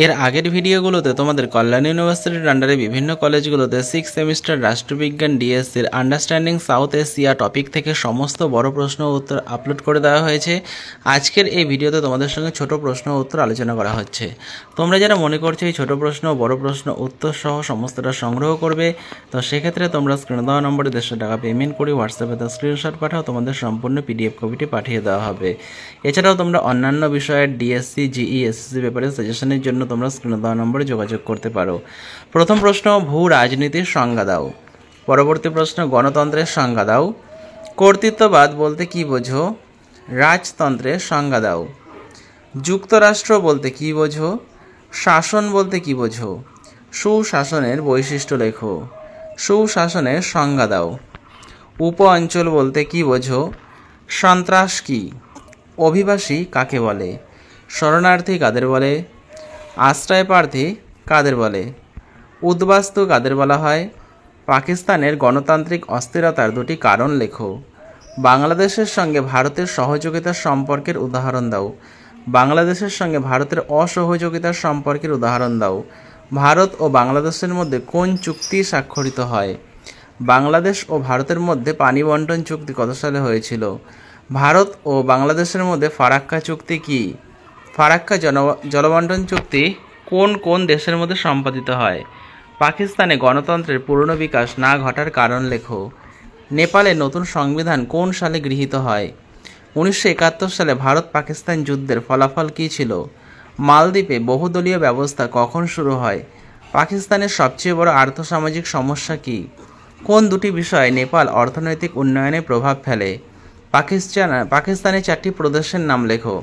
এর আগের ভিডিওগুলোতে তোমাদের কল্যাণ ইউনিভার্সিটির আন্ডারে বিভিন্ন কলেজগুলোতে 6th সেমিস্টার রাষ্ট্রবিজ্ঞান ডিএসসির আন্ডারস্ট্যান্ডিং সাউথ এশিয়া টপিক থেকে সমস্ত বড় প্রশ্ন উত্তর আপলোড করে দেওয়া হয়েছে। আজকের এই ভিডিওতে তোমাদের সঙ্গে ছোট প্রশ্ন উত্তর আলোচনা করা হচ্ছে। তোমরা যারা মনে করছো এই ছোট প্রশ্ন বড় প্রশ্ন উত্তর সহ সমস্তটা সংগ্রহ করবে, তো সেক্ষেত্রে তোমরা স্ক্রিনে দেওয়া নম্বরে 150 টাকা পেমেন্ট করে হোয়াটসঅ্যাপে তার স্ক্রিনশট পাঠাও, তোমাদের সম্পূর্ণ পিডিএফ কপিটি পাঠিয়ে দেওয়া হবে। এছাড়াও তোমরা অন্যান্য বিষয়ের ডিএসসি, জিই, এসএসসি পেপারে সাজেশনের জন্য তোমরা স্ক্রিনে দেওয়া নম্বরে যোগাযোগ করতে পারো। প্রথম প্রশ্ন, ভূ রাজনীতির সংজ্ঞা দাও। পরবর্তী প্রশ্ন, গণতন্ত্রের সংজ্ঞা দাও। কর্তৃত্ববাদ বলতে কি বোঝো? রাজতন্ত্রের সংজ্ঞা দাও। যুক্তরাষ্ট্র বলতে কি বোঝো? শাসন বলতে কি বোঝো? সুশাসনের বৈশিষ্ট্য লেখো। সুশাসনের সংজ্ঞা দাও। উপ অঞ্চল বলতে কি বোঝো? সন্ত্রাস কি? অভিবাসী কাকে বলে? শরণার্থী কাদের বলে? আশ্রয় প্রার্থী কাদের বলে? উদ্বাস্তু কাদের বলা হয়? পাকিস্তানের গণতান্ত্রিক অস্থিরতার দুটি কারণ লেখো। বাংলাদেশের সঙ্গে ভারতের সহযোগিতার সম্পর্কের উদাহরণ দাও। বাংলাদেশের সঙ্গে ভারতের অসহযোগিতার সম্পর্কের উদাহরণ দাও। ভারত ও বাংলাদেশের মধ্যে কোন চুক্তি স্বাক্ষরিত হয়? বাংলাদেশ ও ভারতের মধ্যে পানি বন্টন চুক্তি কত সালে হয়েছিল? ভারত ও বাংলাদেশের মধ্যে ফারাক্কা চুক্তি কি? ফারাক্কা জলবন্টন চুক্তি কোন কোন দেশের মধ্যে সম্পাদিত হয়? পাকিস্তানে গণতন্ত্রের পূর্ণ বিকাশ না ঘটার কারণ লেখো। নেপালে নতুন সংবিধান কোন সালে গৃহীত হয়? 1971 সালে ভারত পাকিস্তান যুদ্ধের ফলাফল কী ছিল? মালদ্বীপে বহুদলীয় ব্যবস্থা কখন শুরু হয়? পাকিস্তানের সবচেয়ে বড় আর্থসামাজিক সমস্যা কী? কোন দুটি বিষয়ে নেপাল অর্থনৈতিক উন্নয়নে প্রভাব ফেলে? পাকিস্তানের 4টি প্রদেশের নাম লেখো।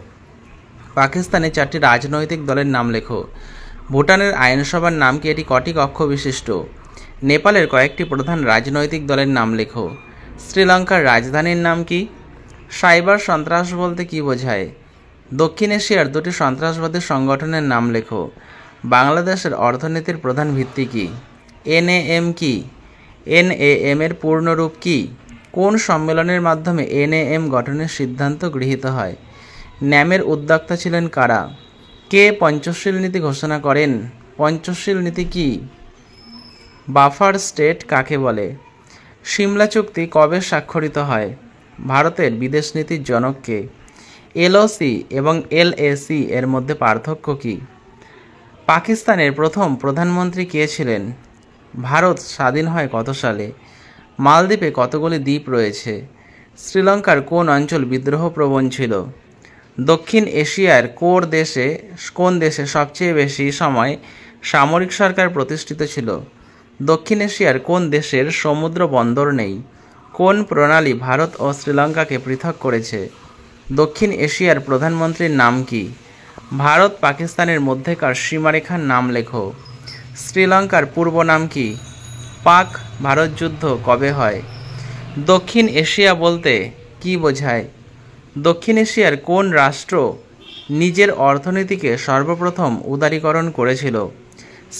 পাকিস্তানে 4টি রাজনৈতিক দলের নাম লেখো। ভুটানের আইনসভার নাম কি? এটি কটি কক্ষ বিশিষ্ট? নেপালের কয়েকটি প্রধান রাজনৈতিক দলের নাম লেখো। শ্রীলঙ্কার রাজধানীর নাম কি? সাইবার সন্ত্রাস বলতে কি বোঝায়? দক্ষিণ এশিয়ার দুটি সন্ত্রাসবাদী সংগঠনের নাম লেখো। বাংলাদেশের অর্থনীতির প্রধান ভিত্তি কি? এনএএম কি? এনএএম এর পূর্ণরূপ কি? কোন সম্মেলনের মাধ্যমে এনএএম গঠনের সিদ্ধান্ত গৃহীত হয়? ন্যামের উদ্যোক্তা ছিলেন কারা? কে পঞ্চশীল নীতি ঘোষণা করেন? পঞ্চশীল নীতি কি? বাফার স্টেট কাকে বলে? সিমলা চুক্তি কবে স্বাক্ষরিত হয়? ভারতের বিদেশ নীতির জনক কে? এলওসি এবং এলএসি এর মধ্যে পার্থক্য কি? পাকিস্তানের প্রথম প্রধানমন্ত্রী কে ছিলেন? ভারত স্বাধীন হয় কত সালে? মালদ্বীপে কতগুলি দ্বীপ রয়েছে? শ্রীলঙ্কার কোন অঞ্চল বিদ্রোহপ্রবণ ছিল? দক্ষিণ এশিয়ার কোন দেশে সবচেয়ে বেশি সময় সামরিক সরকার প্রতিষ্ঠিত ছিল? দক্ষিণ এশিয়ার কোন দেশের সমুদ্র বন্দর নেই? কোন প্রণালী ভারত ও শ্রীলঙ্কাকে পৃথক করেছে? দক্ষিণ এশিয়ার প্রধানমন্ত্রীর নাম কি? ভারত পাকিস্তানের মধ্যেকার সীমারেখার নাম লেখো। শ্রীলঙ্কার পূর্ব নাম কি? পাক ভারত যুদ্ধ কবে হয়? দক্ষিণ এশিয়া বলতে কি বোঝায়? দক্ষিণ এশিয়ার কোন রাষ্ট্র নিজের অর্থনীতিকে সর্বপ্রথম উদারীকরণ করেছিল?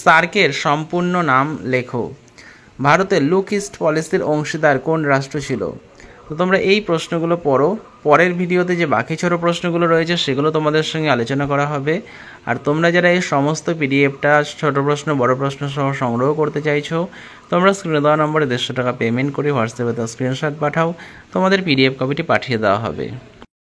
সার্কের সম্পূর্ণ নাম লেখো। ভারতের লুক ইস্ট পলিসির অংশীদার কোন রাষ্ট্র ছিল? তো তোমরা এই প্রশ্নগুলো পড়ো। পরের ভিডিওতে যে বাকি ছোট প্রশ্নগুলো রয়েছে সেগুলো তোমাদের সঙ্গে আলোচনা করা হবে। আর তোমরা যারা এই সমস্ত পিডিএফটা ছোট প্রশ্ন বড় প্রশ্ন সহ সংগ্রহ করতে চাইছো, তোমরা স্ক্রিনে দেওয়া নম্বরে 150 টাকা পেমেন্ট করে হোয়াটসঅ্যাপে তার স্ক্রিনশট পাঠাও, তোমাদের পিডিএফ কপিটি পাঠিয়ে দেওয়া হবে।